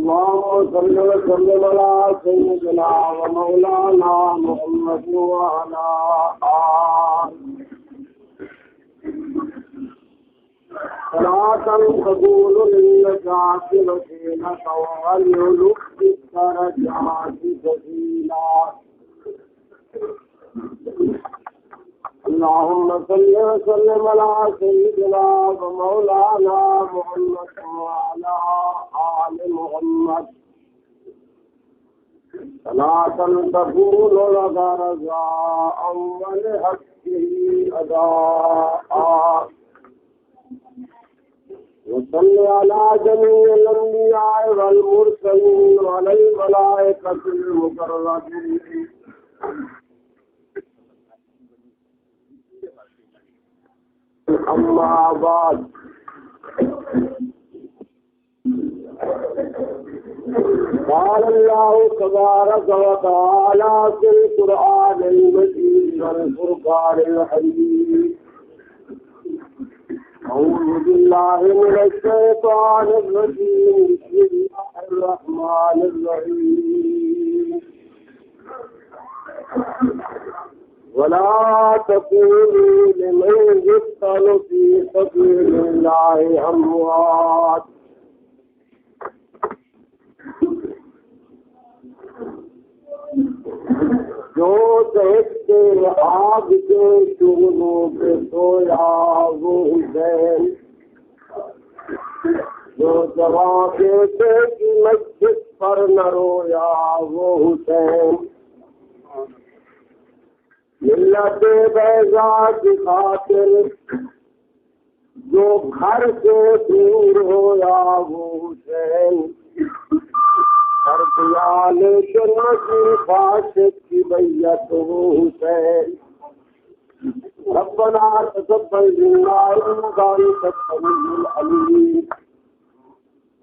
اللهم صل وسلم على سيدنا ومولانا محمد وعلى آله صلاة تقول للنجاة وسيلة والعلو بالدرجات سبيلا. اللهم صل وسلم على سيدنا ومولانا محمد وعلى آل محمد صلاة تكون لك رضاء ولحقه أداء. وصل على جميع الأنبياء والمرسلين وعلى الملائكة المقربين. أما بعد قال الله تبارك وتعالى في القرآن المجيد والفرقان الحميد. أعوذ بالله من الشيطان الرجيم. بسم الله الرحمن الرحيم. ولا تقولوا لمن يقتل في سبيل الله أموات جو دیکھتے آگ کے شعلوں پہ سویا وہ حسین، جو جوان بیٹے کی مسجد پر نہ رویا وہ حسین، ملت بیضا کی خاطر جو گھر سے دور ہویا وہ حسین، ہر دیال جنت فاسق کی بیعت وہ حسین. ربنا تقبل منا انك انت السميع العليم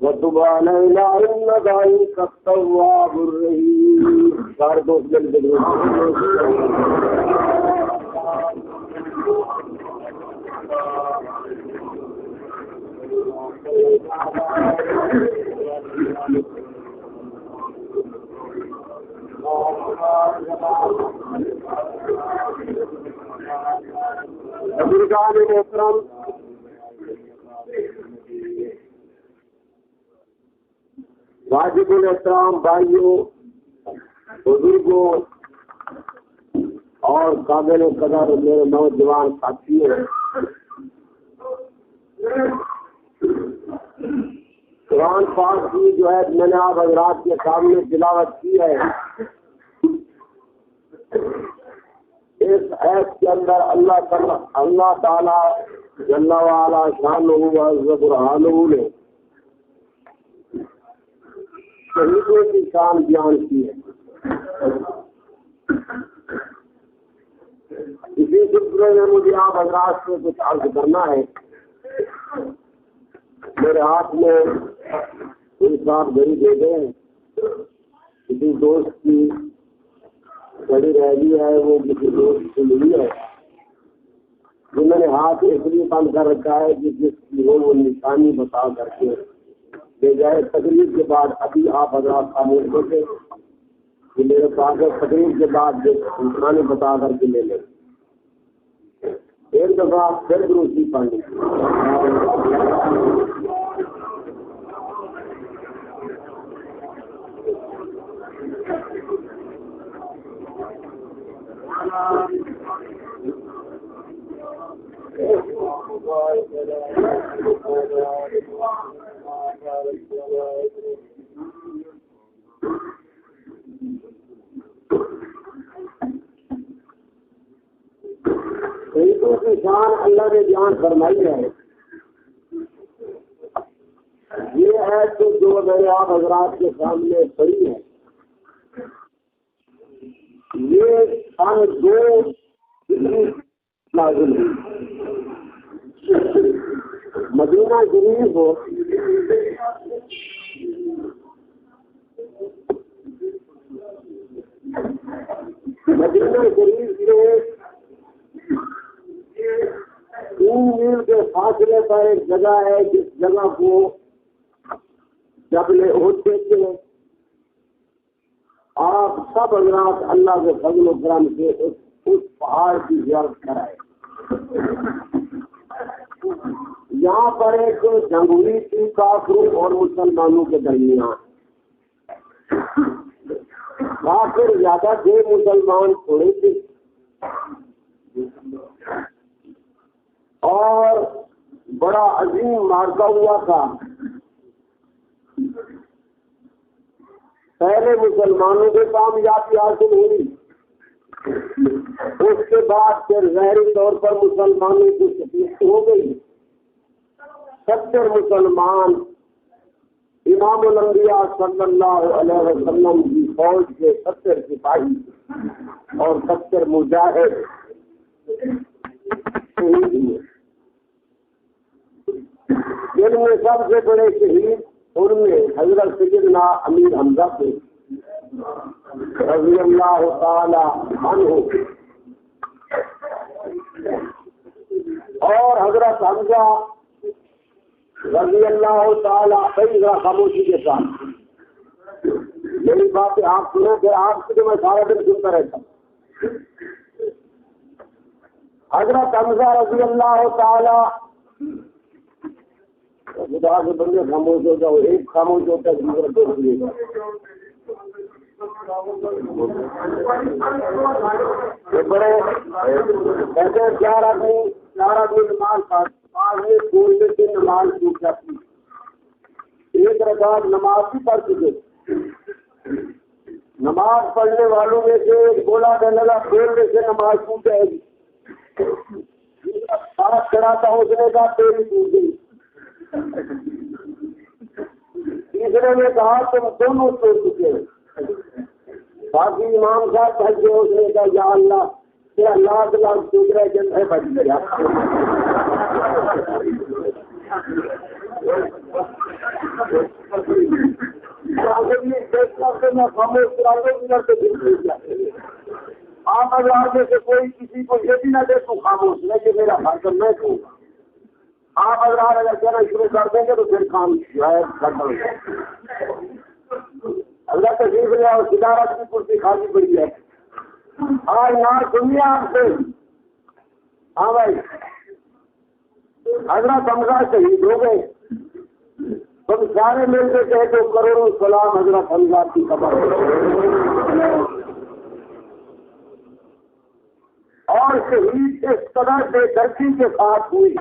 وتب علينا انك انت التواب الرحيم. سارے دوست مل کے بزرگان محترم، واجب الاحترام بھائیوں، بزرگوں اور قابل قدر میرے نوجوان ساتھی ہیں، قرآن پاک کی جو ہے میں نے آپ حضرات کے سامنے تلاوت کی ہے، اس ایت کے اندر اللہ تعالیٰ جل وعلا شانہ و عز برہانہ نے شہیدوں کی شان بیان کی ہے. اسی سلسلے میں مجھے آپ حضرات سے کچھ عرض کرنا ہے. میرے ہاتھ میں کوئی صاحب گھڑی دے گئے ہیں، کسی دوست کی گھڑی رہ گئی ہے، وہ کسی دوست سے ملی ہے، جو میں نے ہاتھ اس لیے بند کر رکھا ہے کہ جس کی ہو وہ نشانی بتا کر کے لے جائے. تقریر کے بعد ابھی آپ حضرات خاموش ہوتے کہ میرے پاس تقریر کے بعد نشانی بتا کر کے لے لیں. ایک دفعہ پھر دوسری پانی شہیدوں کی شان اللہ نے بیان فرمائی ہے. یہ ہے تو جو میں نے آپ حضرات کے سامنے پڑھی ہے، یہ شان دو لازم ہے. مدینہ شریف ہو، مدینہ شریف سے 3 میل کے فاصلے پر ایک جگہ ہے جس جگہ کو جبل احد دیکھتے ہیں آپ سب حضرات اللہ کے فضل و کرم سے اس پہاڑ کی زیارت کرائے. یہاں پر ایک جنگ ہوئی تھی کافروں اور مسلمانوں کے درمیان. کافر زیادہ تھے، مسلمان تھوڑے تھے، اور بڑا عظیم معرکہ ہوا تھا. پہلے مسلمانوں کو کامیابی حاصل ہوئی، اس کے بعد پھر ظاہری طور پر مسلمانوں کی شکست ہو گئی. 70 مسلمان امام الانبیاء صلی اللہ علیہ وسلم کی فوج کے 70 سپاہی اور 70 مجاہد شہید ہوئے. جن میں سب سے بڑے شہید ان میں حضرت سیدنا امیر حمزہ تھے رضی اللہ تعالی عنہ، اور حضرت حمزہ رضی اللہ تعالی عنہ. خاموشی کے ساتھ میری باتیں آپ سنیں کہ آپ سے میں سارا دن سنتا رہتا ہوں. حضرت حمزہ رضی اللہ تعالی، خدا کے بندے خاموش ہو جاؤ، ایک خاموش ہوتا ہے دوسرا دوست لے گا. بڑے کہتے ہیں 4 آدمی نماز پڑھنے بولنے سے نماز ٹوٹ جاتی. ایک رکعت نماز بھی پڑھ چکے. نماز پڑھنے والوں میں سے ایک بولا کہنے لگا بولنے سے نماز ٹوٹ جائے گی. ساتھ چڑھاتا اس نے کہا تیری ٹوٹ گئی. تیسرے نے کہا تم دونوں سو چکے ہیں. باقی امام صاحب بھائی جو اس نے کہا یا اللہ تیرا لاکھ لاکھ ٹوٹ رہے جن ہے بچ گیا. آپ اگر میں سے کوئی کسی کو یہ بھی نہ دے تو خاموش نہیں، یہ میرا حاصل میں کہوں گا. آپ اگر کہنا شروع کر دیں گے تو پھر کام جو ہے ختم. اللہ تشریف لے اور صدارت کی کرسی خالی پڑی ہے. ہاں یہاں سنیے آپ سے. ہاں بھائی، حضرت حمزہ شہید ہو گئے. تم سارے مل کے کہہ دو کروڑوں سلام حضرت حمزہ کی خبر. اور شہید اس قدر بے دردی کے ساتھ ہوئی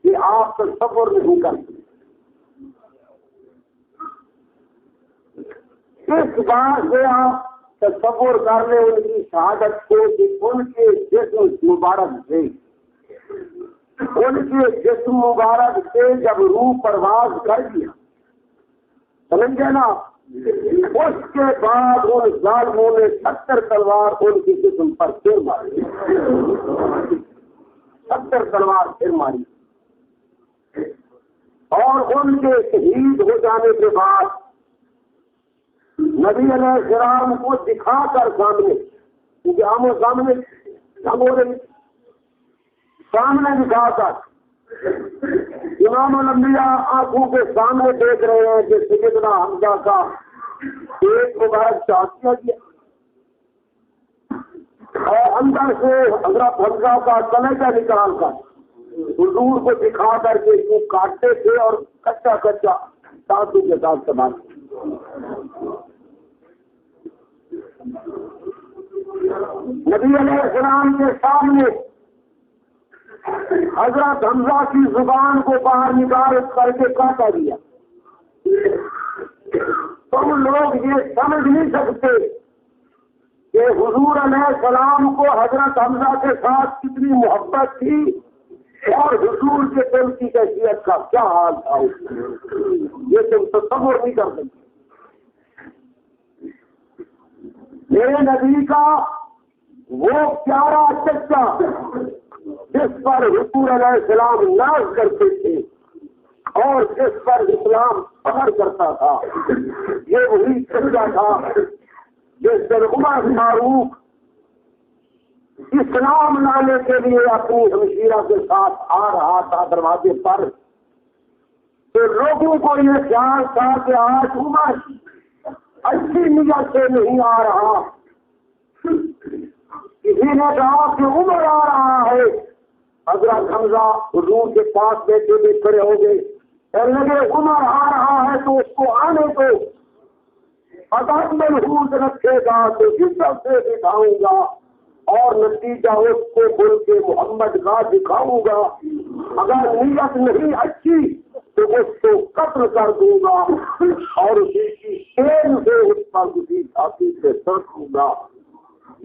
کہ آپ تصور نہیں کر سکتے. اس بات سے آپ تصور کر لیں ان کی شہادت کو کہ ان کے جسم مبارک سے، ان کے جسم مبارک سے جب روح پرواز کر دیا، سمجھے نا، اس کے بعد ان ظالموں نے 70 تلوار ان کی جسم پر پھر ماری. 70 تلوار پھر ماری. اور ان کے شہید ہو جانے کے بعد نبی علیہ السلام کو دکھا کر سامنے، کیونکہ آمو سامنے کم ہو رہی، سامنے دکھا کر امام الانبیاء آنکھوں کے سامنے دیکھ رہے ہیں کہ سیدنا حمزہ کا ایک مبارک چاک کیا گیا اور اندر سے حضرت حمزہ کا کلیجہ نکال کر حضور کو دکھا کر کے اس کو کاٹتے تھے اور کچا کچا تانتوں کے ساتھ سنبھالتے. نبی علیہ السلام کے سامنے حضرت حمزہ کی زبان کو باہر نکال کر کے کاٹا دیا. تم لوگ یہ سمجھ نہیں سکتے کہ حضور علیہ السلام کو حضرت حمزہ کے ساتھ کتنی محبت تھی اور حضور کے دل کی کیفیت کا کیا حال تھا. یہ تم تصور نہیں کر سکتے. میرے نبی کا وہ پیارا چچا جس پر حضور علیہ السلام ناز کرتے تھے اور جس پر اسلام فخر کرتا تھا، یہ وہی چچا تھا جس دن عمر فاروق اسلام لانے کے لیے اپنی ہمشیرہ کے ساتھ آ رہا تھا دروازے پر، تو لوگوں کو یہ خیال تھا کہ آج عمر اچھی نیت سے نہیں آ رہا. کسی نے کہا کہ عمر آ رہا ہے. حضرت حمزہ حضور کے پاس بیٹھے ہوئے کھڑے ہو گئے. کہنے لگے عمر آ رہا ہے تو اس کو آنے دو. عدد محفوظ رکھے گا تو عزت سے دکھاؤں گا اور نتیجہ اس کو بول کے محمد کا دکھاؤں گا. اگر نیت نہیں اچھی تو اس کو قتل کر دوں گا اور اسی کی شین سے اس پر کسی چھاتی سے سڑکوں گا.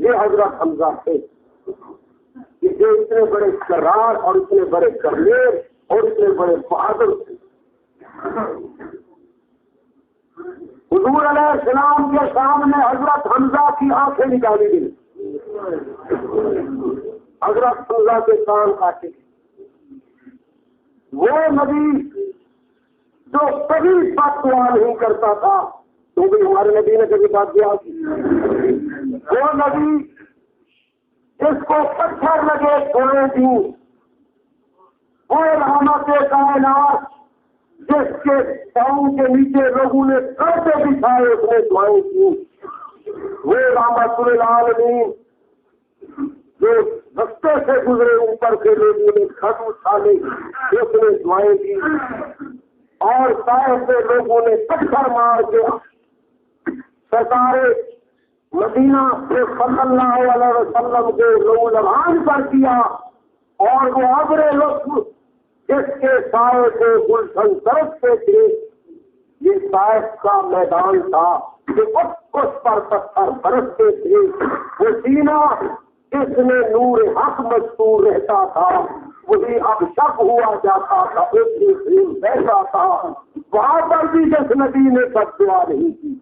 یہ حضرت حمزہ تھے کہ جو اتنے بڑے کرار اور اتنے بڑے کرلیر اور اتنے بڑے بہادر تھے. حضور علیہ السلام کے سامنے حضرت حمزہ کی آنکھیں نکالی گئی. حضرت حمزہ کے کان کاٹے. وہ نبی جو کبھی بد دعا نہیں کرتا تھا کیونکہ ہمارے نبی نے کبھی بات کیا. وہ نبی جس کو پتھر لگے چھوڑے دوں. وہ رحمت کائنات جس کے پاؤں کے نیچے لوگوں نے کردے بچھائے اس نے دعائیں کی. وہ رحمت للعالمین جو رستے سے گزرے اوپر کے لوگوں نے خط اٹھانے اس نے دعائیں کی. اور سائے سے لوگوں نے پتھر مار کے سرکار مدینہ صلی اللہ علیہ وسلم کو لو لبان کر دیا. اور وہ ابر لطف جس کے سائے کو گلشن سرکتے تھے یہ سائے کا میدان تھا کہ اس پر پتھر برستے تھے. وہ سینہ اس میں نور حق مستور رہتا تھا وہی اب شک ہوا جاتا تھا بیٹھا تھا. وہاں پر بھی جس نبی نے بد دعا نہیں کی.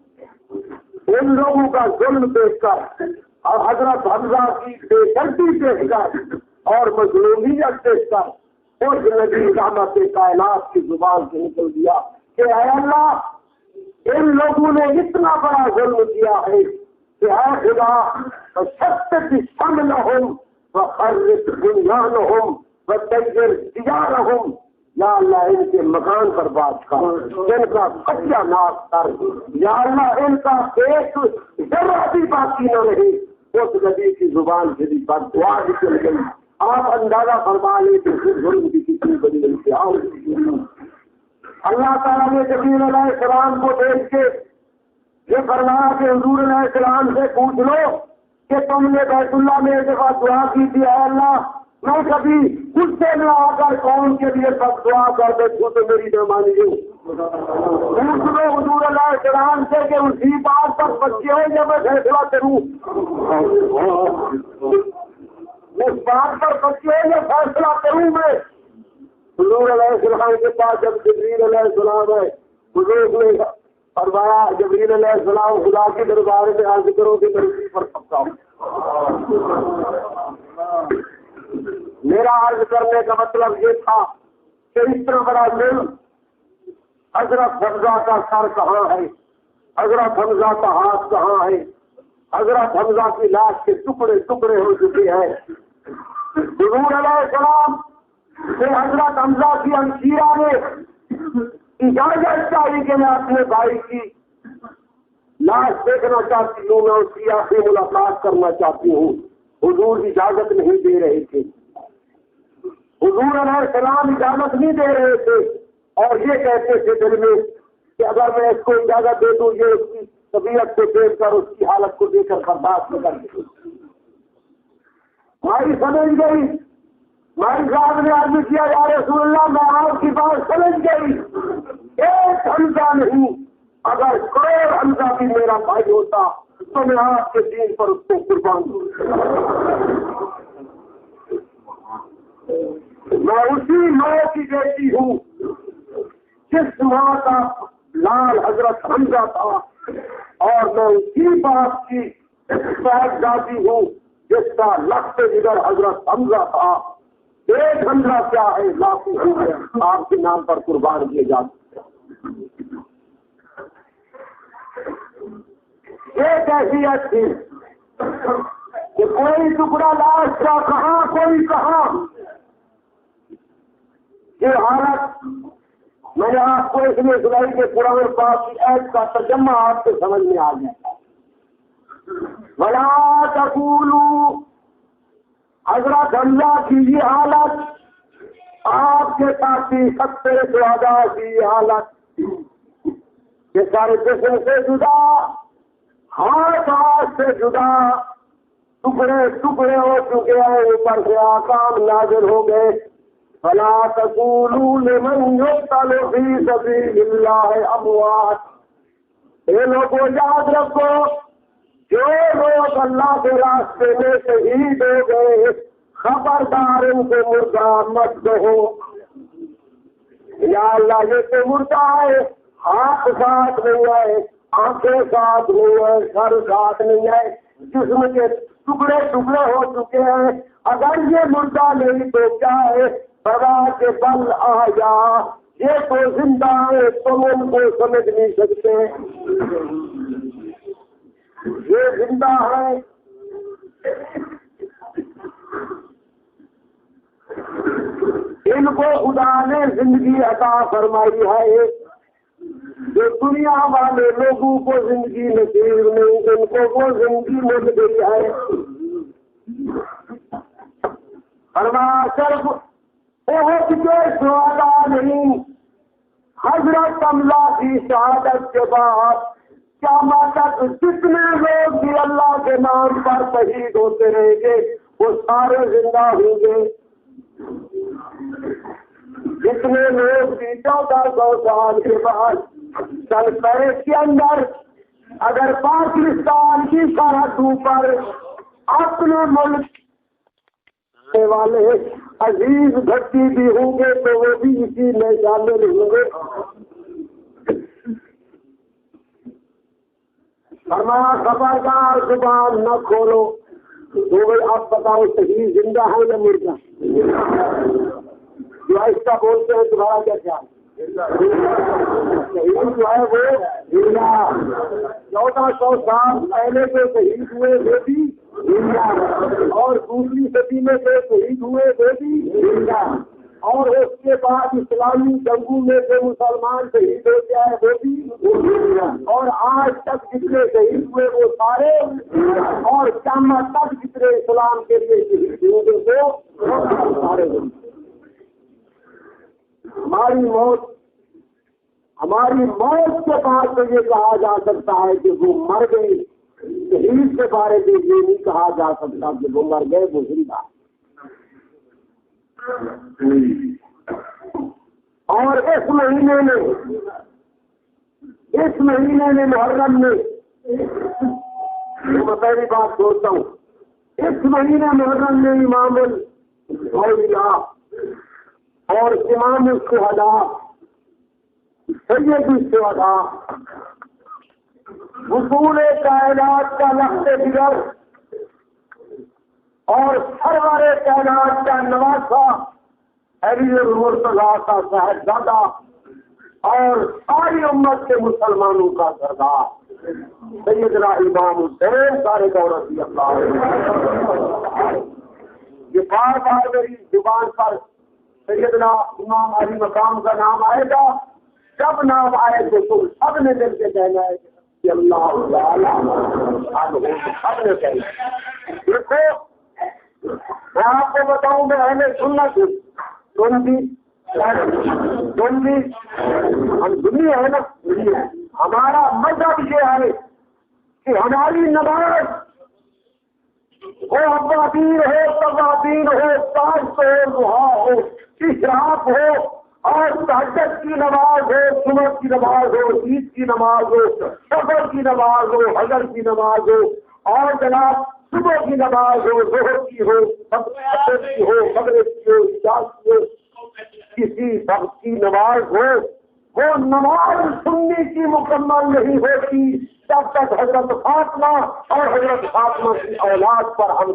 ان لوگوں کا ظلم دیکھ کر اور حضرت حمزہ کی بے دردی دیکھ کر اور مظلومیت دیکھ کر اس نبی رحمت کائنات کی زبان سے نکل دیا کہ اے اللہ ان لوگوں نے اتنا بڑا ظلم کیا ہے کہ اے خدا شتت شملہم وخرج بنیانہم وطیر دیارہم. یا اللہ ان کے مکان پر بات کر, ان کا کچا ناک کر. یا اللہ ان کا ایک ذرہ بھی باقی نہ رہی. اس نبی کی زبان سے بھی بد دعا نکل گئی. آپ اندازہ فرما لیں کہ ظلم کی کتنی بڑی انتہا ہوتی ہے. اللہ تعالیٰ نے جبریل علیہ السلام کو دیکھ کے یہ فرمایا کہ حضور علیہ السلام سے پوچھ لو کہ تم نے بیت اللہ میں ایک دفعہ دعا کی تھی اے اللہ میں کبھی غصے میں آ کر قوم کے لیے سب دعا کر دیتی ہوں تو میری نہ مانی ہوں. پوچھ لو حضور علیہ السلام سے کہ اسی بات پر بچے ہو جب میں فیصلہ کروں. اس بات پر بچے ہو یا فیصلہ کروں میں. حضور علیہ السلام کے پاس جب جبریل علیہ السلام ہے حضور نے فرمایا جبریل علیہ السلام خدا کے دربار میں عرض کرو کہ میری پر پکا. میرا عرض کرنے کا مطلب یہ تھا کہ اس طرح بڑا ظلم حضرت حمزہ کا سر کہاں ہے, حضرت حمزہ کا ہاتھ کہاں ہے, حضرت حمزہ کی لاش کے ٹکڑے ٹکڑے ہو چکے ہیں. حضور علیہ السلام سے حضرت حمزہ کی ہمشیرہ نے اجازت چاہیے کہ میں اپنے بھائی کی لاش دیکھنا چاہتی ہوں, میں اس کی آخری ملاقات کرنا چاہتی ہوں. حضور اجازت نہیں دے رہے تھے. حضور علیہ السلام اجازت نہیں دے رہے تھے اور یہ کہتے تھے دل میں کہ اگر میں اس کو اجازت دے دوں یہ اس کی طبیعت کو دیکھ کر اس کی حالت کو دیکھ کر برداشت نہ کر سکے. بھائی سمجھ گئی. بھائی صاحب نے عرض کیا یا رسول اللہ میں آپ کی بات سمجھ گئی. ایک حمزہ نہیں اگر کروڑ حمزہ بھی میرا بھائی ہوتا تو میں آپ کے دین پر اس کو قربان دوں. میں اسی ماں کی بیٹی ہوں جس ماں کا لال حضرت حمزہ تھا اور میں اسی باپ کی صاحبزادی ہوں جس کا لخت جگر حضرت حمزہ تھا. ایک حمزہ کیا ہے لاکھوں آپ کے نام پر قربان کیے جاتے ہیں. یہ کیفیت تھی کہ کوئی ٹکڑا لاش کا کہاں کوئی کہاں. یہ حالت میں نے آپ کو اس لیے سنائی کہ قرآن پاک کی آیت کا ترجمہ آپ کو سمجھ میں آ گیا. ولا تقولوا، حضرت اللہ کی یہ حالت، آپ کے ساتھی ستے شہدا کی یہ حالت کہ سارے جسم سے جدا، ہاتھ سے جدا، ٹکڑے ٹکڑے ہو چکے ہیں، اوپر سے آکام نازل ہو گئے. فلا تقولوا لمن يقتل في سبيل الله اموات، اے لوگوں یاد رکھو جو لوگ اللہ کے راستے میں شہید ہو گئے، خبردار ان کو مردہ مت کہو. یا اللہ یہ تو مردہ ہے، ہاتھ ساتھ نہیں ہے، آنکھیں ساتھ نہیں ہے، سر ساتھ نہیں ہے، جسم کے ٹکڑے ٹکڑے ہو چکے ہیں. اگر یہ مردہ نہیں تو کیا ہے؟ بڑا کے بل آیا، یہ تو زندہ ہے، تم ان کو سمجھ نہیں سکتے. یہ زندہ ہے، ان کو خدا نے زندگی عطا فرمائی ہے. جو دنیا والے لوگوں کو زندگی نصیب نہیں، ان کو وہ زندگی مل گئی ہے. فرمایا صرف بہت کے شہداء نہیں، حضرت اللہ کی شہادت کے بعد قیامت تک جتنے لوگ بھی اللہ کے نام پر شہید ہوتے رہیں گے وہ سارے زندہ ہوں گے. جتنے لوگ بھی 1400 سال کے بعد چل پیس کے اندر اگر پاکستان کی سرحدوں پر اپنے ملک والے عزیز بھٹی بھی ہوں گے تو وہ بھی اسی میں شامل ہوں گے. فرمایا خبردار زبان نہ کھولو. تو آپ بتاؤ شہید زندہ ہے یا مردہ؟ جو ایسا بولتے ہیں تمہارا کیا خیال؟ شہید جو ہے وہ زندہ. 1400 سال پہلے جو شہید ہوئے وہ بھی زندہ، اور دوسری صدی میں جو شہید ہوئے وہ بھی زندہ، اور اس کے بعد اسلامی جنگوں میں جو مسلمان شہید ہو گیا ہے وہ بھی زندہ، اور آج تک جتنے شہید ہوئے وہ سارے، اور قیامت تک جتنے اسلام کے لیے شہید ہوں گے وہ سارے. ہماری موت کے بعد تو یہ کہا جا سکتا ہے کہ وہ مر گئے. شہید کے بارے میں یہ نہیں کہا جا سکتا کہ وہ مر گئے، وہ زندہ. اور اس مہینے میں محرم میں میں پہلی بات سوچتا ہوں، اس مہینے محرم میں امام الاولیاء اور امام الشہداء سید الشہداء حصول کائنات کا لخت جگر اور سرور کائنات کا نواسا علی المرتضیٰ کا صاحبزادہ اور ساری امت کے مسلمانوں کا سردار سیدنا امام حسین سارے دور رضی اللہ عنہ. یہ بار بار میری زبان پر سیدنا امام علی مقام کا نام آئے گا. جب نام آئے تو تم سب نے مل کے کہنا ہے کہ اللہ سب نے کہنا. دیکھو میں آپ کو بتاؤں میں ہمیں سننا تھی تم بھی ہم دنیا ہے نا. ہمارا مذہب یہ ہے کہ ہماری نماز وہ ابوابین ہو، توابین ہو، تاج ہو، دعا ہو، اشراق ہو، اور تہجد کی نماز ہو، صبح کی نماز ہو، عید کی نماز ہو، شفر کی نماز ہو، حجر کی نماز ہو، اور جناب صبح کی نماز ہو، ظہر کی ہو، عصر کی ہو، مغرب کی ہو، عشاء کی ہو، کسی وقت کی نماز ہو، وہ نماز سننے کی مکمل نہیں ہوتی جب تک حضرت فاطمہ اور حضرت فاطمہ کی اولاد پر ہم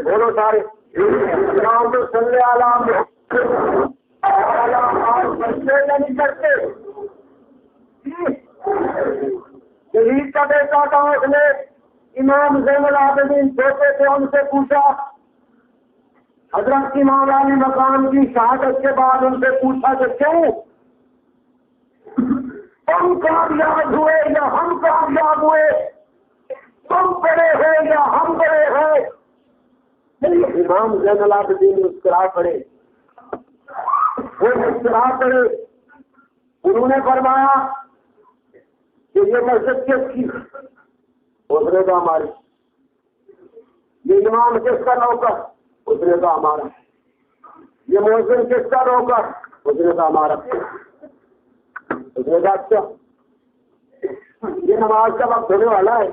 بولو سارے صلی اللہ نہیں کرتے. شہید کا بیٹا تھا، اس نے امام زین العابدین چھوٹے تھے، ان سے پوچھا حضرت امام علی مقام کی شہادت کے بعد ان سے پوچھا کہ کیوں تم کامیاب ہوئے یا ہم کامیاب ہوئے، تم بڑے ہو یا ہم بڑے ہیں؟ امام زین العابدین مسکرا پڑے، وہ مسکرا پڑے، انہوں نے فرمایا کہ یہ مسجد کس کی؟ اسرے کا ہماری، یہ امام کس کا نوکر؟ اسرے کا ہمارا، یہ مؤذن کس کا نوکر؟ اسرے کا ہمارا۔ اسرے کا اچھا، یہ نماز کا وقت ہونے والا ہے،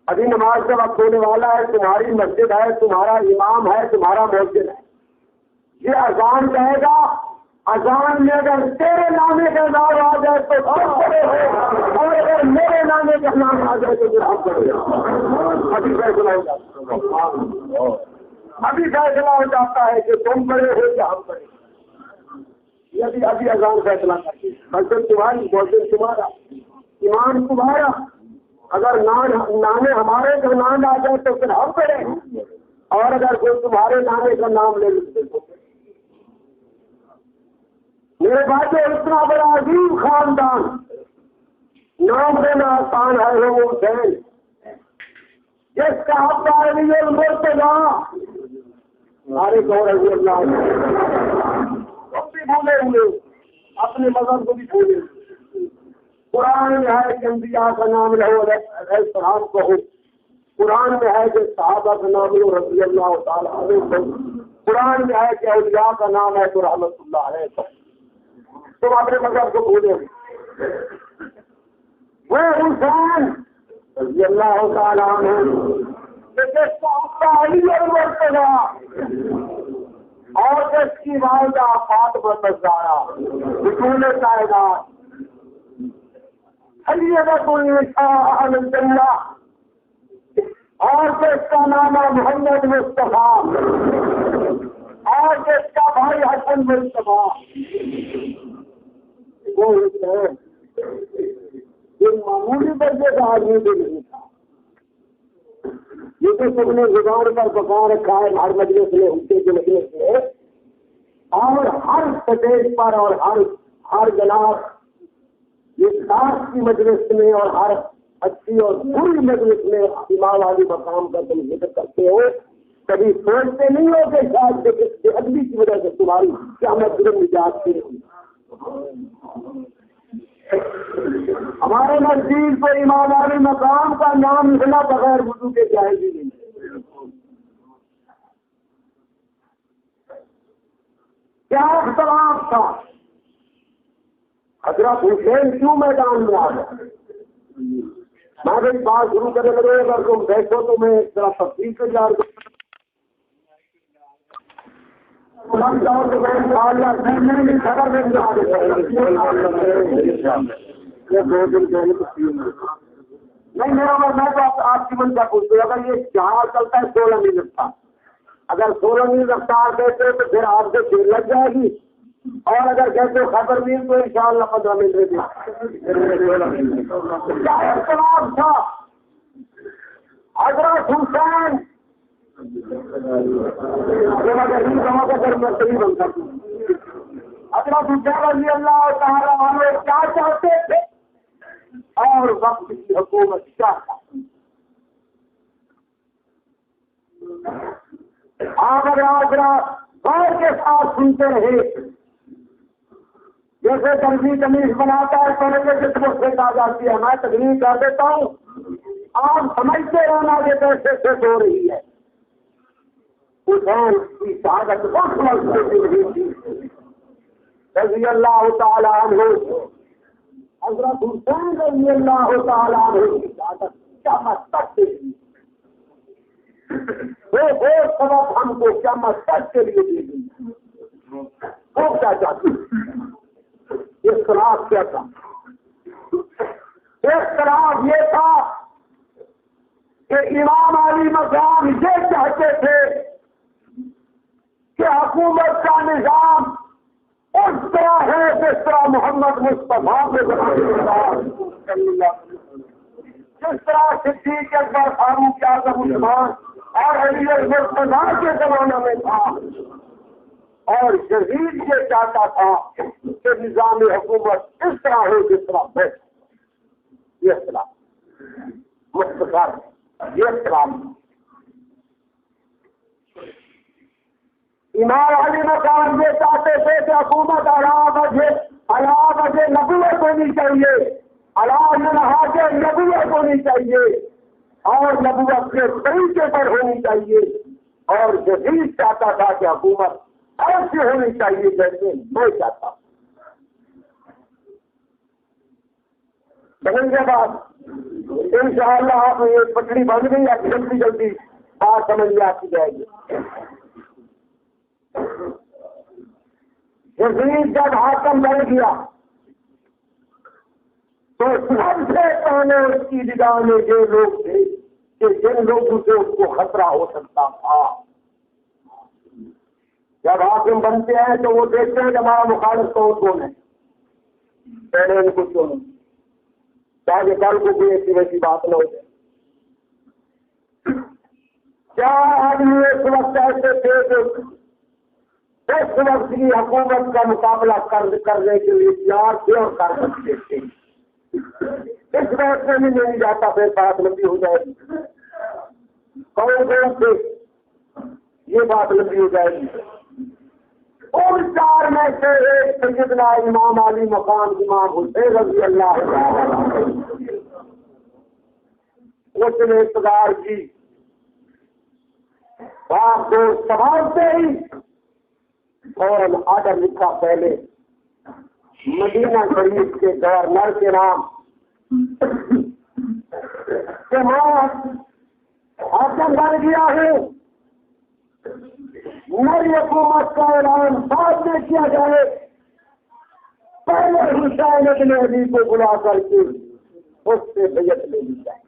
ابھی نماز کا وقت ہونے والا ہے، تمہاری مسجد ہے، تمہارا امام ہے، تمہارا مؤذن ہے، یہ اذان کہے گا، اذان میں اگر تیرے نامے کا نام آ جائے تو ہم بڑے ہو، اور اگر میرے نامے کا نام آ جائے تو پھر ہم بڑے ہو۔ ابھی فیصلہ ہو جاتا ہے، ابھی فیصلہ ہو جاتا ہے کہ تم بڑے ہو یا ہم بڑے، یہ ابھی اذان فیصلہ کرتی ہے۔ مسجد تمہاری، مؤذن تمہارا، امام تمہارا، اگر نامے ہمارے کا نام آ جائے تو پھر ہم بڑے ہیں، اور اگر کوئی تمہارے نامے کا نام لے لیتے تو میرے بھائی اتنا بڑا عظیم خاندان، نام دینا آسان ہے، وہ حسین جس کا آپ علی المرتضیٰ ہمارے گور رضی اللہ تم بھی بھولے ہوئے، اپنے مذہب کو بھی بھولے ہوئے۔ قرآن میں ہے کہ انبیاء کا نام لو علیہ السلام کہو، قرآن میں ہے کہ صحابہ کا نام لو رضی اللہ تعالیٰ عنہ کہو، قرآن میں ہے کہ اولیاء کا نام ہے تو رحمت اللہ علیہ کہو۔ تم اپنے مذہب کو بھولے ہوئے۔ وہ حسین رضی اللہ تعالیٰ عنہ جس کا اپنا علی المرتضیٰ اور جس کی والدہ فاطمہ الزہرا بطول کائنات سیدۃ النساء اہل الجنہ، اور جس کا نام ہے محمد مصطفیٰ، اور جس کا بھائی حسن مصطفیٰ، وہ حسین یہ معمولی درجے کا آدمی بھی نہیں تھا، یہ تو سب نے زبان پر پکا رکھا ہے ہر مجلس میں اٹھے کے لگنے سے، اور ہر سٹیج پر اور ہر جناب یہ ساتھ کی مجلس میں اور ہر اچھی اور بری مجلس میں امام علی مقام کا تم ذکر کرتے ہو، کبھی سوچتے نہیں ہو کہ شاید بے ادبی کی وجہ سے تمہاری کیا مطلب نجات کی ہمارے نزدیک تو امام علی مقام کا نام لکھنا بغیر وضو کے جائز ہی نہیں۔ کیا اختلاف تھا؟ حضرت حسین کیوں میدان میں آ گئے؟ میں بھی بات شروع کرنے لگے، اگر تم بیٹھو تو میں ایک طرح تفصیل سے جا رہا نہیں میرا میں تو آپ کی من کیا پوچھتے ہوں، اگر یہ جہاں چلتا ہے 16 میل رفتار، اگر 16 میل رفتار دیتے تو پھر آپ سے دیر لگ جائے گی، اور اگر کہتے خبر میل تو انشاءاللہ 15 منٹ دے دیا۔ کیا اختلاف تھا؟ حضرت حسین حضرت حسین رضی اللہ تعالیٰ عنہ کیا چاہتے تھے اور وقت کی حکومت کیا چاہتی؟ آپ اگر غور کے ساتھ سنتے رہے، جیسے درزی قمیص بناتا ہے پہلے جس کو پھینک آ جاتی ہے، میں تقریر کر دیتا ہوں، آپ سمجھتے رہنا یہ کیسے سے ہو رہی ہے۔ حسین کی شہادت وقت رہی تھی رضی اللہ تعالیٰ عنہ، حضرت حسین رضی اللہ تعالیٰ عنہ کی شہادت قیامت تک کے لیے، وہ سبب ہم کو قیامت تک کے لیے دی گئی۔ وہ کیا چاہتی اختلاف کیا تھا؟ اختلاف یہ تھا کہ امام علی مقام یہ چاہتے تھے کہ حکومت کا نظام اس طرح ہے جس طرح محمد مصطفیٰ کے جس طرح صدیق اکبر فاروق اعظم عثمان اور علی مرتضیٰ کے زمانہ میں تھا، اور یزید یہ چاہتا تھا کہ نظام حکومت اس طرح ہو جس طرح بیٹھ، یہ طرح مختصر یہ طرح امام علی مقام یہ چاہتے تھے کہ حکومت علا وجہ نبوت ہونی چاہیے، علا منہاج نبوت ہونی چاہیے، اور نبوت کے طریقے پر ہونی چاہیے، اور یزید چاہتا تھا کہ حکومت ایسی ہونی چاہیے جیسے میں چاہتا ہوں۔ سمجھ گئے بات؟ انشاءاللہ آپ یہ پٹڑی بن گئی، اب جلدی جلدی بات سمجھ میں آتی جائے گی۔ یزید جب حاکم بن گیا تو سب سے پہلے اس کی نگاہ میں یہ لوگ تھے کہ جن لوگوں سے اس کو خطرہ ہو سکتا تھا، جب حاکم بنتے ہیں تو وہ دیکھتے ہیں کہ ہمارا مخالف کون ہے، پہلے ان کو چنو تاکہ کل کو کوئی ایسی ویسی بات نہ ہو جائے۔ کیا آدمی اس وقت ایسے تھے کہ اس وقت کی حکومت کا مقابلہ کرنے کے لیے تیار تھے اور کر سکتے تھے؟ اس بات میں بھی نہیں جاتا، پھر بات لمبی ہو جائے گی۔ کون تھے یہ بات لمبی ہو جائے گی۔ ان چار میں سے ایک سیدنا امام علی مقام امام حسین رضی اللہ عنہ، اس نے اقتدار کی بات کو سنبھالتے ہی فوراً آڈر لکھا پہلے مدینہ شریف کے گورنر کے نام کہ میں حاکم بن گیا ہوں، میری حکومت کا اعلان بعد میں کیا جائے، پہلے حسین ابن علی کو بلا کر کے اس سے بیعت لے لی جائے،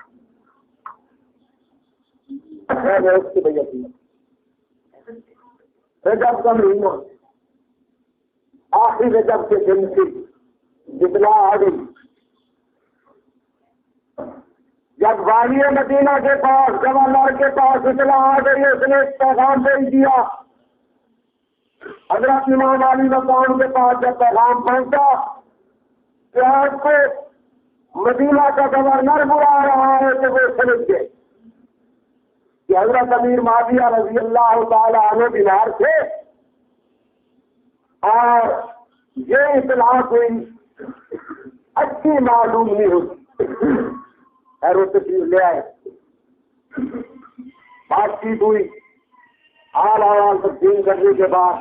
پہلے اس کی بیعت لی۔ رجب کا مہینہ آخری رجب کے دن کی جتنا آ گئی، جب والی مدینہ کے پاس گورنر کے پاس اطلاع آ گئی، اس نے پیغام بھیج دیا۔ حضرت امام علی مقام کے پاس جب پیغام پہنچا کہ آپ کو مدینہ کا گورنر بلا رہا ہے، تو وہ سمجھ گئے کہ حضرت امیر معاویہ رضی اللہ تعالی عنہ بیمار تھے، اور یہ اطلاع کوئی اچھی معلوم نہیں ہوتی۔ خیر وہ تشریف لے آئے، بات چیت ہوئی، حال احوال تقسیم کرنے کے بعد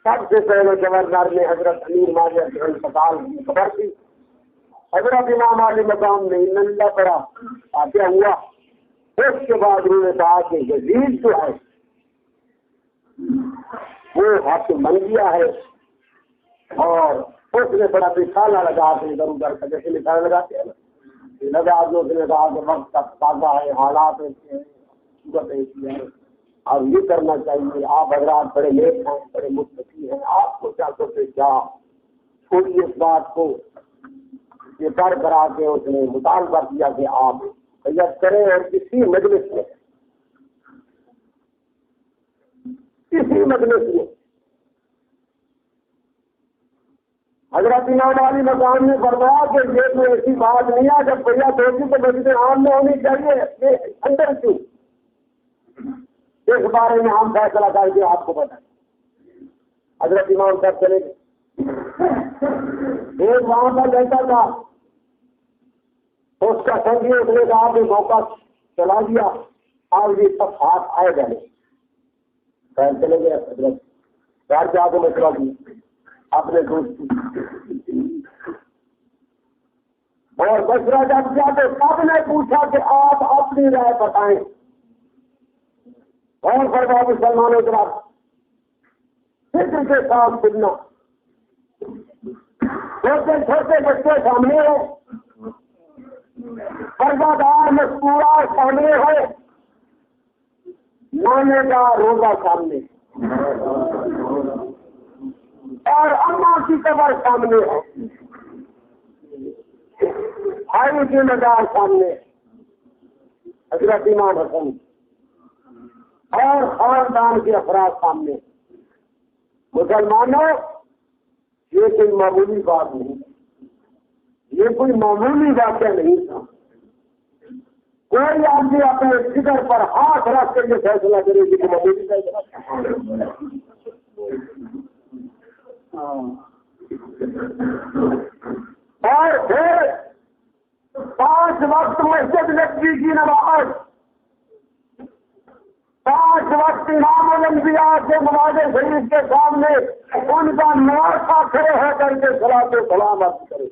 سب سے پہلے گورنر نے حضرت امیر معاویہ کے اسپتال کی خبر دی۔ حضرت امام علی مقام نے نندا پڑا، واقعہ ہوا۔ اس کے بعد انہوں نے کہا کہ یزید جو ہے وہ حاکم بن گیا ہے، اور اس نے بڑا رسالہ لگا کے ادھر ادھر کا جیسے رسالہ لگاتے ہیں نا، لگا جو اس نے کہا کہ وقت کا تقاضا ہے، حالات ایسے ہیں، صورت ایسی ہے، اور یہ کرنا چاہیے، آپ حضرات بڑے نیک ہیں، بڑے متقی ہیں، آپ کو کیا کرتے کیا چھوڑی اس بات کو۔ یہ کر کرا کے اس نے مطالبہ کیا کہ آپ بیعت کریں، اور کسی مجلس میں حضرت امام علی مقام نے فرمایا کہ یہ کوئی ایسی بات نہیں ہے، جب بیعت ہوگی تو مسجد عام میں ہونی چاہیے، یہ اندر کیوں؟ اس بارے میں ہم فیصلہ کر کے آپ کو بتائیں۔ حضرت امام صاحب چلے گئے، ایک وہاں پر بیٹھا تھا، اس کا سنگی اس نے کہا کہ موقع چلا دیا، اور یہ سب ہاتھ آئے گئے، خیر چلے گئے۔ حضرت گھر جا کے مشورہ دیا اپنے دوست اور مشورہ جب کیا تو سب نے پوچھا کہ آپ اپنی رائے بتائیں، اور فرمایا مسلمانوں کے بعد فکر کے ساتھ سننا، چھوٹے چھوٹے بچے سامنے ہو، پردہ مستورہ سامنے ہو، نانے کا روزہ سامنے، اور اماں کی قبر سامنے ہو، بھائی کی مزار سامنے، حضرت امام حسن اور خاندان کے افراد سامنے. مسلمانوں یہ کوئی معمولی بات نہیں، یہ کوئی معمولی واقعہ نہیں تھا. کوئی آدمی اپنے جگر پر ہاتھ رکھ کر یہ فیصلہ کرے گی کہ معمولی فیصلہ. اور پھر 5 وقت مسجد نبوی کی نماز، 5 وقت امام الانبیاء کے نماز شریف کے سامنے ان کا نواسا کھڑے ہو کر کے صلاۃ و سلام عرض کرے.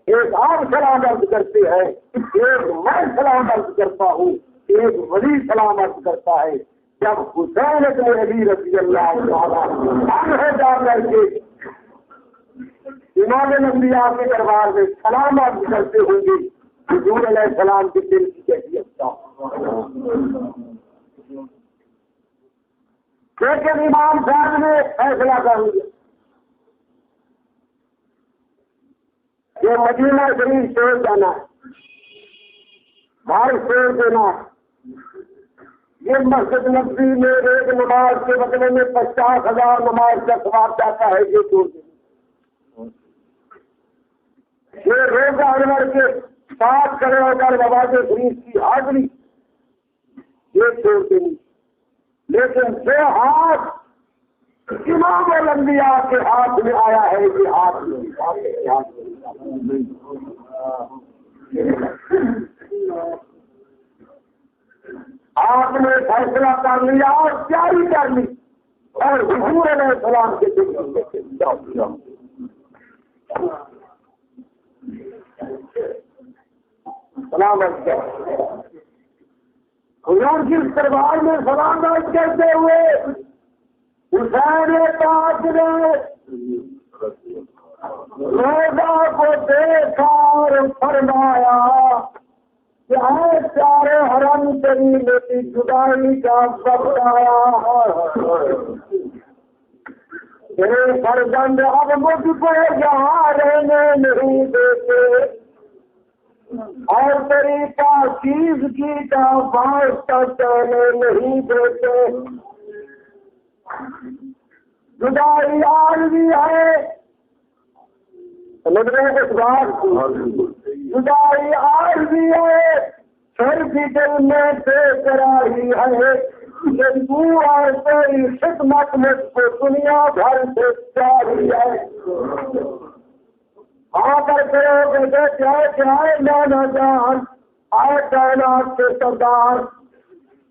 ایک آپ سلام عرض کرتے ہیں، ایک میں سلام عرض کرتا ہوں، ایک ولی سلام عرض کرتا ہے. جب حسین ابن علی رضی اللہ تعالیٰ عنہ جا کر کے امام الانبیاء کے دربار میں سلام عرض کرتے ہوں گے، حضور علیہ السلام کے دل کی کیفیت کا. لیکن امام صاحب نے فیصلہ کر لیا یہ مدینہ شریف چھوڑ جانا ہے، باہر چھوڑ دینا ہے. یہ مسجد نبوی میں ایک نماز کے بدلے میں 50,000 نماز کا ثواب جاتا ہے، یہ چھوڑ دینا. یہ روزہ انور کے 7 کروڑ نواز شریف کی حاضری یہ چھوڑ دینی. لیکن جو ہاتھ امام الانبیاء کے ہاتھ میں آیا ہے یہ ہاتھ میں آپ نے فیصلہ کر لیا اور تیاری کر لی اور حضور علیہ السلام کے سلامت حضور کی دربار میں سلامت کرتے ہوئے حسین پاک نے روزہ کو دیکھا اور فرمایا کہ اے پیارے حرم تیری میری جدائی کا وقت آیا. میرے فرزند اب مجھ کو یہاں رہنے نہیں دیتے اور تیری پاکیزگی کا واسطہ چلنے نہیں دیتے. جدائی عالمی ہے، سمجھ رہے ہیں اس بات کو؟ جدائی عالمی ہے، پھر بھی دل میں بے قراری ہے کہ تو اور تیری خدمت مجھ کو دنیا بھر سے جاری ہے. ہاں کر کرو کہ چاہے نانا جان آئے کائنات کے سردار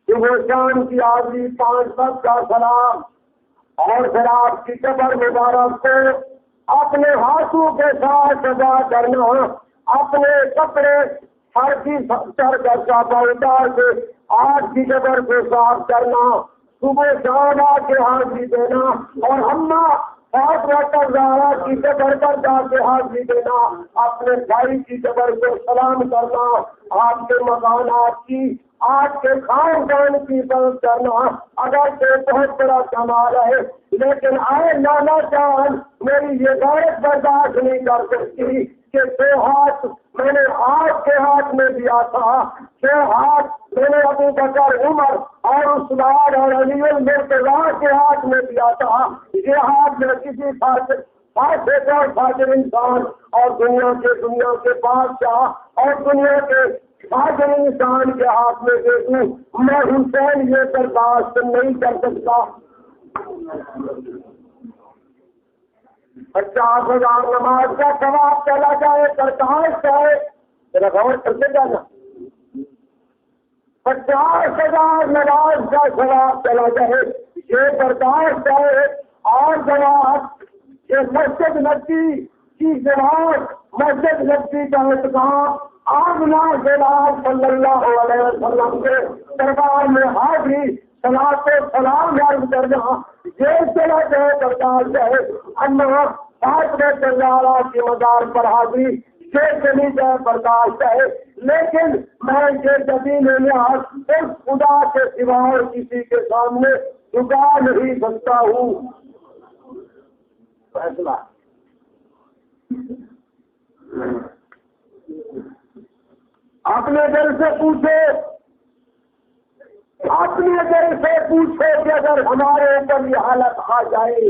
صبح شام کی حاضری 5 وقت کا سلام اور پھر آپ کی قبر مبارک کو اپنے ہاتھوں کے ساتھ سجا کرنا، اپنے کپڑے ہر کی سر کا چاپا اتار کے آج کی قبر کو صاف کرنا، صبح شام آ کے حاضری دینا اور ہمہ 7 وقت زہرا کی قبر پر جا کے حاضری دینا، اپنے بھائی کی قبر کو سلام کرنا، آپ کے مکانات کی آج کے خاندان کی عزت کرنا اگر تو بہت بڑا کمال ہے. لیکن آئے نانا جان میری یہ غیرت برداشت نہیں کر سکتی کہ 2 ہاتھ میں نے آپ کے ہاتھ میں دیا تھا، 6 ہاتھ میں نے ابو بکر عمر اور عثمان اور علی المرتضیٰ کے ہاتھ میں دیا تھا. یہ ہاتھ میں کسی فاضل انسان اور دنیا کے بادشاہ اور دنیا کے فاضل انسان کے ہاتھ میں دے دوں، میں حسین یہ برداشت نہیں کر سکتا. 50,000 نماز کا ثواب چلا جائے برداشت ہے، ذرا غور کرتے جانا. 50,000 نماز کا ثواب چلا جائے یہ برداشت ہے. اور جواب یہ مسجد نبوی کی جماعت، مسجد نبوی کا اہتمام، آمنہ جلال صلی اللہ علیہ وسلم کے دربار میں حاضری صلاۃ و سلام عرض کرنا یہ چلا جائے برداشت ہے. اللہ فاطمہ جلالہ کی مزار پر حاضری یہ چلی جائے برداشت ہے. لیکن میں یہ کبھی نہیں صرف خدا کے سوا اور کسی کے سامنے جھکا نہیں سکتا ہوں. فیصلہ اپنے دل سے پوچھے اپنے دل سے پوچھو کہ اگر ہمارے اوپر یہ حالت آ جائے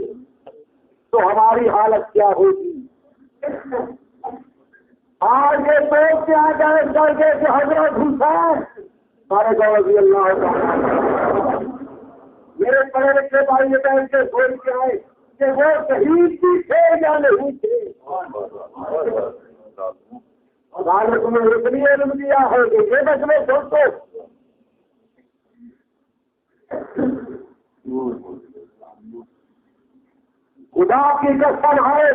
تو ہماری حالت کیا ہوگی؟ آج یہ سوچ کے آ جائے کر کے کہ حضرت حسین سارے گو رضی اللہ تعالیٰ میرے پڑھے لکھے بھائی یہ بیٹھ کے سوچ کے آئے کہ وہ شہید بھی تھے یا نہیں تھے. عدالت میں اس لیے علم دیا ہے کہ یہ بس میں سوچو. خدا کی قسم ہے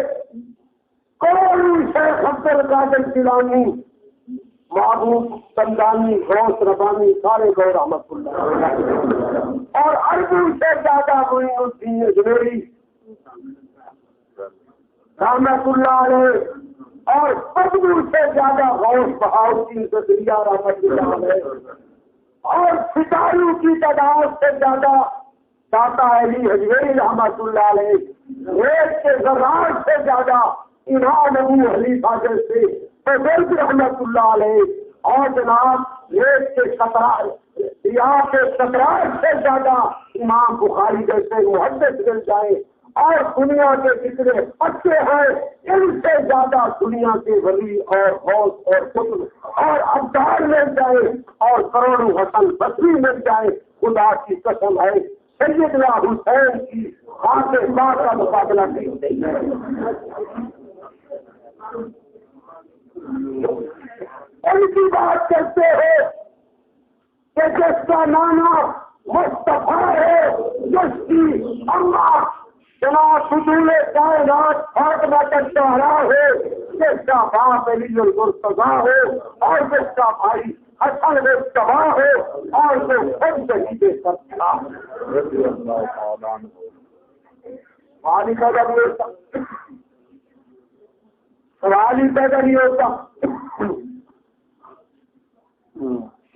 کوئی شیخ عبد القادر جیلانی محبوب سمدانی غوث ربانی سارے گو رحمت اللہ اور اربوں سے زیادہ معین الدین اجمیری رحمت اللہ علیہ اور پدموں سے زیادہ غوث بہاؤدین زکریا رحمت اللہ علیہ اور ستاروں کی تعداد سے زیادہ داتا علی اجمیری رحمت اللہ علیہ ریت کے ذرات سے زیادہ امام ابو حنیفہ جیسے بزرگ رحمت اللہ علیہ اور جناب ریت کے قطرات ریاح کے قطرات سے زیادہ امام بخاری جیسے محدث مل جائے اور دنیا کے جتنے بچے ہیں ان سے زیادہ دنیا کے ولی اور غوث اور قطب اور ابدال مل جائے اور کروڑوں حسن بصری مل جائے. خدا کی قسم ہے سیدنا حسین کی ہاتھ ماں کا مقابلہ نہیں دیں. ان کی بات کرتے ہیں کہ جس کا نانا مصطفیٰ ہے جس کی اماں جناب فضول کائنات فاطمہ کا شہرا ہے جس کا باپ علی المرتضیٰ ہے اور جس کا بھائی حسن مصطفیٰ ہے اور جو خود شہید سب تھا سوال ہی پیدا نہیں ہوتا. سوال ہی پیدا نہیں ہوتا.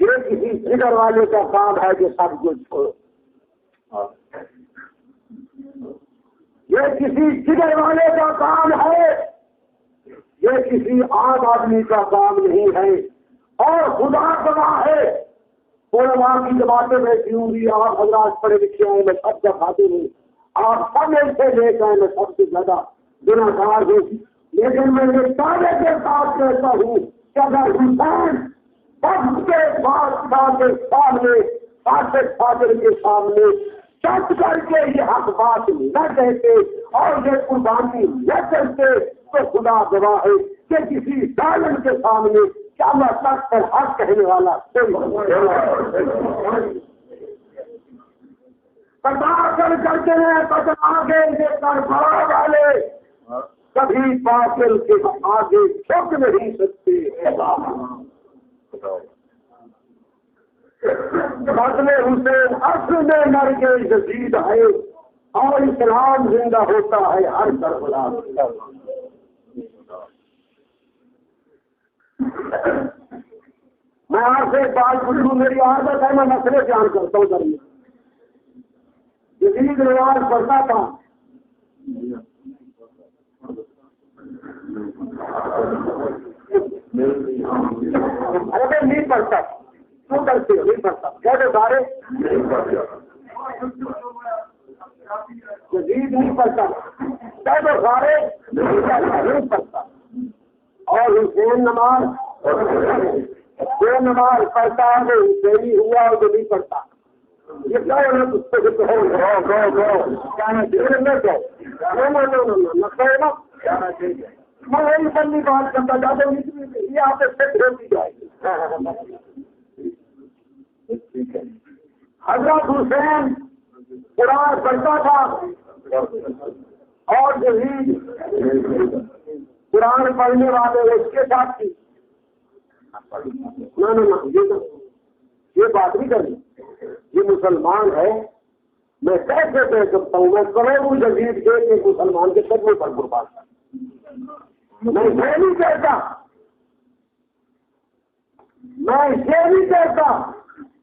یہ کسی فکر والے کا کام ہے کہ سب کچھ چھوڑو. یہ کسی فکر والے کا کام ہے, یہ کسی عام آدمی کا کام نہیں ہے. اور خدا گواہ ہے علماء کی جماعتیں بیٹھی ہوں گی آپ حضرات پڑھے لکھے ہیں میں سب کا کھاتے ہوں آپ سب ایسے لے گئے میں سب سے زیادہ گناہگار ہوں لیکن میں یہ دعوے کے ساتھ کہتا ہوں کہ اگر حسین سب کے بادشاہ کے سامنے فاسق فاضل کے سامنے چٹ کر کے یہ حق بات نہ کہتے اور یہ قربانی نہ کرتے تو خدا گواہ ہے کہ کسی ظالم کے سامنے کیا میں تک پر حق کہنے والا پتا کرتے ہیں پتا آگے یہ کربلا والے کبھی باطل کے آگے جھک نہیں سکتے. بدلے حسین اصل میں مر کے جدید ہے اور اسلام زندہ ہوتا ہے ہر کربلا. میں آپ سے ایک بات پوچھوں میری عادت ہے میں مسئلے بیان کرتا ہوں درمیان جدید رواج پڑھتا تھا ارے نہیں پڑھتا کیوں کرتے ہو نہیں پڑھتا کہتے سارے جدید نہیں پڑھتا کہتے سارے نہیں پڑھتا. اور حسین نماز جو نماز پڑھتا ہے وہ حسینی ہوا اور جو نہیں پڑھتا یہ کیا میں وہی بندی بات کرتا جاتا ہوں یہ آپ سے ہوتی جائے گی. حضرت حسین قرآن پڑھتا تھا اور جدید قرآن پڑھنے والے اس کے ساتھ تھی. نہ یہ بات نہیں کرنی. یہ مسلمان ہے میں کیسے کہہ سکتا ہوں میں کروڑوں جدید کے ایک مسلمان کے قدموں پر قربان میں یہ نہیں کہتا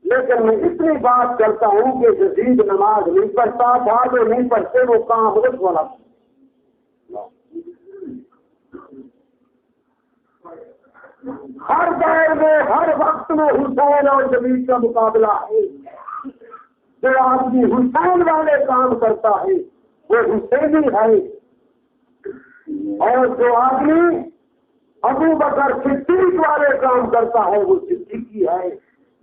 لیکن میں اتنی بات کرتا ہوں کہ جدید نماز نہیں پڑھتا تھا جو نہیں پڑھتے وہ کہاں بہت والا تھا. ہر دور میں ہر وقت میں حسین اور جدید کا مقابلہ ہے. جو آدمی حسین والے کام کرتا ہے وہ حسینی ہے، اور جو آدمی ابو بکر صدیق والے کام کرتا ہے وہ صدیقی ہے،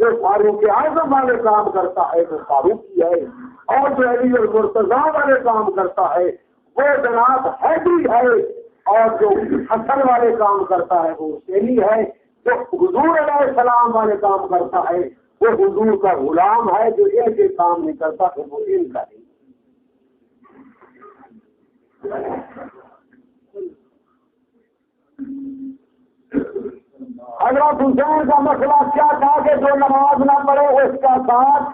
جو فاروق اعظم والے کام کرتا ہے وہ فاروقی ہے، اور جو علی المرتضیٰ والے کام کرتا ہے وہ جناب حیدری ہے، اور جو حسن والے کام کرتا ہے وہ حسینی ہے، جو حضور علیہ السلام والے کام کرتا ہے وہ حضور کا غلام ہے، جو ان کے کام نہیں کرتا تو وہ ان کا نہیں۔ حضرت حسین کا مسئلہ کیا تھا کہ جو نماز نہ پڑھے اس کا ساتھ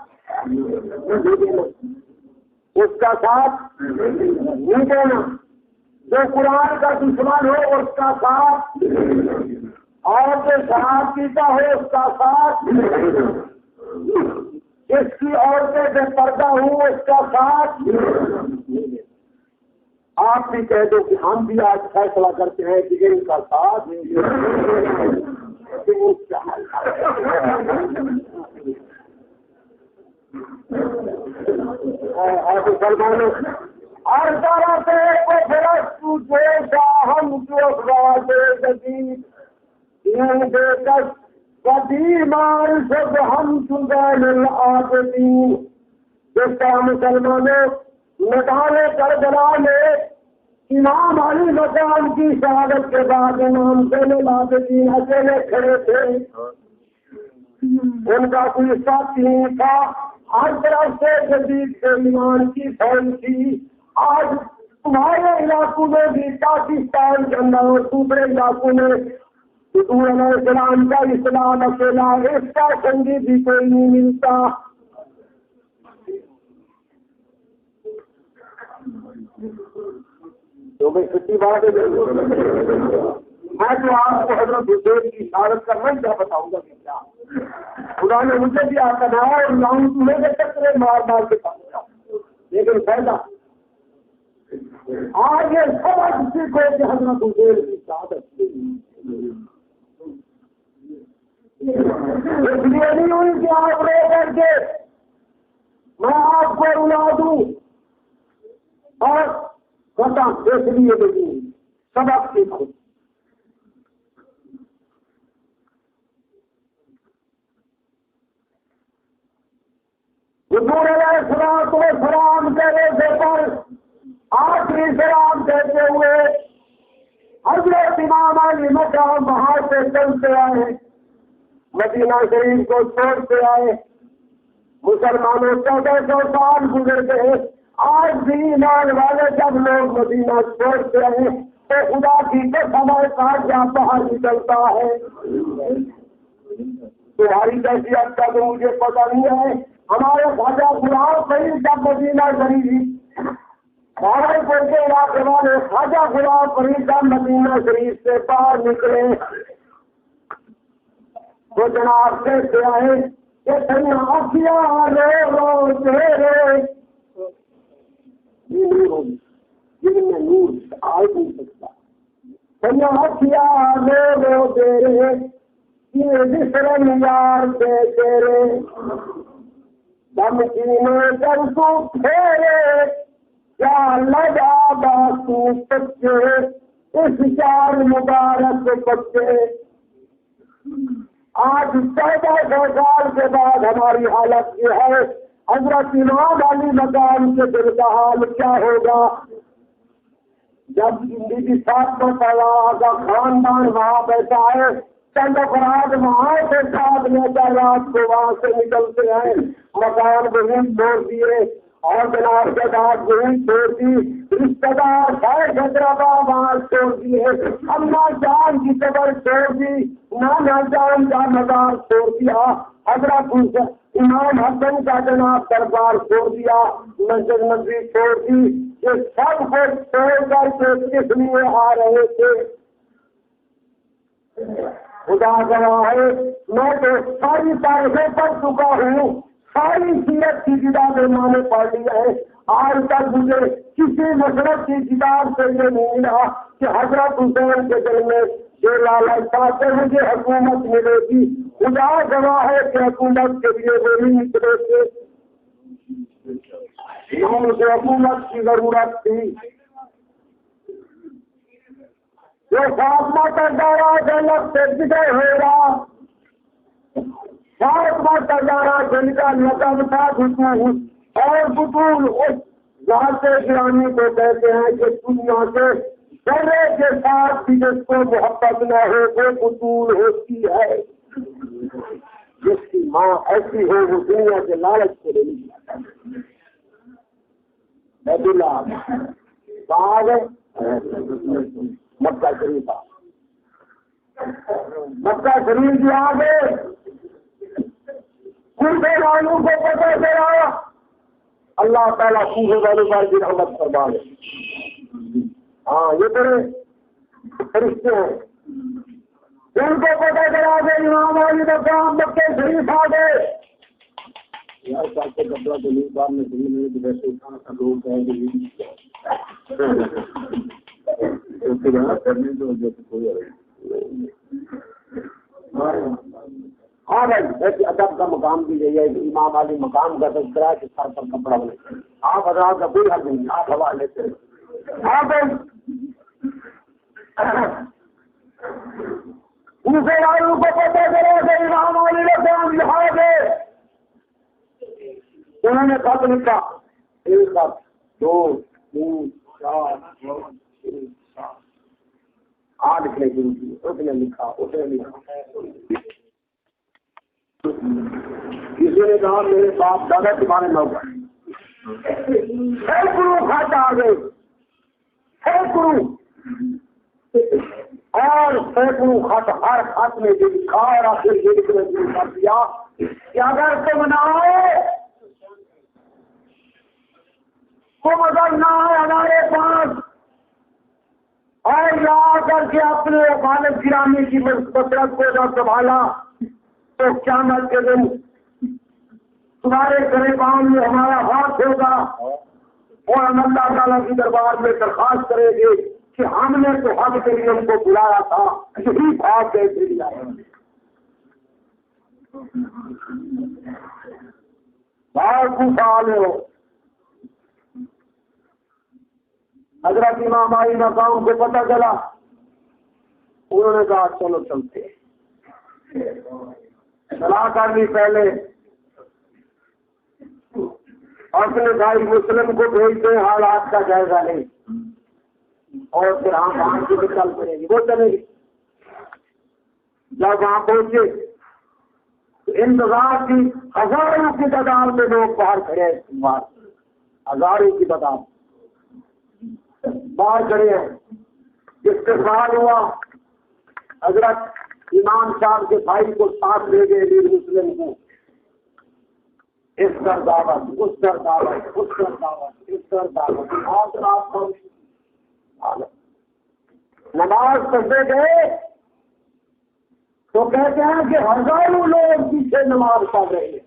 نہیں دینا، جو قرآن کا دشمن ہو اس کا ساتھ، اور جو شراب پیتا ہو اس کا ساتھ، جس کی عورتیں بے پردہ ہوں اس کا ساتھ۔ آپ بھی کہہ دو کہ ہم بھی آج فیصلہ کرتے ہیں کہ ان کا ساتھ مسلمانوں اور طرح سے ہم جو قدیمان سب ہم چندین العابدین، جس کا مسلمانوں میدان کربلا میں امام علی مقام کی شہادت کے بعد امام زین العابدین اکیلے کھڑے تھے، ان کا کوئی ساتھی نہیں تھا، ہر طرف سے جدید سے ایمان کی فوج تھی۔ آج تمہارے علاقوں میں بھی پاکستان کے اندر اور دوسرے علاقوں میں حضور علیہ السلام کا اسلام اکیلا، اس کا سنگی بھی کوئی نہیں ملتا۔ تو میں سچی بات ہے، میں تو آپ کو حضرت حسین کی اشارت کر میں کیا بتاؤں گا کہ کیا خدا نے مجھے بھی آتا نہ اور لاؤں تمہیں کے چکرے مار مار کے پہنچا، لیکن فائدہ آج یہ سب سیکھو کہ حضرت حسین کی شہادت اس لیے نہیں ہوئی کہ آپ رو کر کے میں آپ کو رلا دوں، اور قسم اس لیے نہیں سبق سیکھو۔ حضور علیہ السلام کے روزے پر آخری سلام دیتے ہوئے حضرت امام علی مقام وہاں سے چلتے آئے، مدینہ شریف کو چھوڑتے آئے، مسلمانوں 1400 سال گزر گئے، آج بھی ایمان والے جب لوگ مدینہ چھوڑتے ہیں تو خدا کی قسم کاٹیا باہر نکلتا ہے۔ تمہاری کیفیت کا تو مجھے پتہ نہیں ہے، ہمارے خواجہ غلام فرید جب مدینہ شریف بھاگل پور کے علاقے والے خواجہ غلام فرید جب مدینہ شریف سے باہر نکلے تو جناب کہتے آئے کہ آخیا رو رو تیرے جن میں نور آ نہیں سکتا، آخیا رو رو تیرے یہ جسرن یار دے تیرے دم کینے کر تو پھیرے کیا لگا باسو بچے اس چار مبارک بچے۔ آج 1400 سال کے بعد ہماری حالت یہ ہے، حضرت امام علی مقام کے دل کا حال کیا ہوگا جب زندگی فاطمہ کا خاندان وہاں بیٹھا ہے، چند افراد وہاں سے ساتھ لے کر رات کو وہاں سے نکلتے ہیں، مکان وہیں چھوڑ دیے اور جناب کے ساتھ وہیں چھوڑ دی، رشتے دار بھائی حیدرآباد وہاں چھوڑ دیے، اماں جان کی قبر چھوڑ دی، نانا جان کا مزار چھوڑ دیا، حضرت امام حسن کا جناب دربار چھوڑ دیا، مسجد نبوی چھوڑ دی، یہ سب کو چھوڑ کر کے کس لیے آ رہے تھے؟ خدا گواہ ہے میں تو ساری تاریخیں پڑھ چکا ہوں، ساری سیرت کی کتابیں میں نے پڑھ لی ہے، آج تک مجھے کسی مذہب کی کتاب سے یہ نہیں ملا کہ حضرت حسین کے دل میں یہ لالچ تھا کہ مجھے حکومت ملے گی۔ خدا گواہ ہے کہ حکومت کے لیے وہ نہیں نکلے تھے۔ اسے حکومت کی ضرورت تھی. جو فاطمہ کا دورہ جنت سے بگڑ ہوگا، فاطمہ کا دورہ جن کا نظم تھا بطول، اور بطول اس ذات گرامی کو کہتے ہیں کہ دنیا کے ذرے کے ساتھ بھی جس کو محبت نہ ہو وہ بطول ہوتی ہے. جس کی ماں ایسی ہو وہ دنیا کے لالچ کو نہیں جاتا. مکہ شریف مکہ شریف جو آگے کوفے والوں کو پتہ چلا اللہ تعالیٰ کوفے والوں کی رحمت فرما دے. ہاں یہ بڑے فرشتے ہیں. ان کو پتہ چلا کہ امام علی کا کام مکہ شریف آ گئے. یار ساتھ کے کپڑا تو نہیں بار میں شریف نہیں تو ویسے اتنا لوگ کہیں گے کرنے تو کوئی. ہاں بھائی ایسے ادب کا مقام بھی یہی ہے کہ امام علی مقام کا تذکرہ کہ سر پر کپڑا بنے. آپ حضرات کا کوئی حق نہیں، آپ حوالے سے آپ دوسرے والوں کو پتہ چلا کہ امام علی نے کام یہاں گئے. انہوں نے خط لکھا، ایک خط، دو، تین، چار، آٹھ لکھنے شروع کی. اس نے لکھا، اس نے لکھا. کسی نے کہا میرے باپ دادا تمہارے نوکر سینکڑوں خط آ گئے، سینکڑوں، اور سینکڑوں خط، ہر خط میں جو لکھا اور آخر یہ لکھنا شروع کر دیا کہ اگر تم نہ آئے تم اگر نہ آئے ہمارے پاس اور نہ آ کر کے اپنے والد گرامی کی مسرت کو نہ سنبھالا تو قیامت کے دن تمہارے گریبان میں ہمارا ہاتھ ہوگا اور ہم اللہ تعالیٰ کی دربار میں درخواست کریں گے کہ ہم نے تو حق کے لیے ان کو بلایا تھا، یہی بات کیسے لیا. بہت خوشحال ہو. حضرت امام علی مقام کو پتہ چلا، انہوں نے کہا چلو چلتے. چلا کر بھی پہلے اپنے بھائی مسلم کو بھیجتے ہیں حالات کا جائزہ لیں اور پھر ہم وہاں کی بھی چل پڑے گی. وہ چلے گی. جب وہاں پہنچے تو انتظار کی ہزاروں کی تعداد میں لوگ باہر کھڑے ہیں. ہزاروں کی تعداد باہر کھڑے ہیں. جس کے سوال ہوا حضرت امام صاحب کے بھائی کو ساتھ لے گئے امیر مسلم کو. اس پر دعوت، اس پر دعوت، اس پر دعوت، اس پر دعوت. نماز پڑھتے گئے تو کہتے ہیں کہ ہزاروں لوگ پیچھے نماز پڑھ رہے ہیں.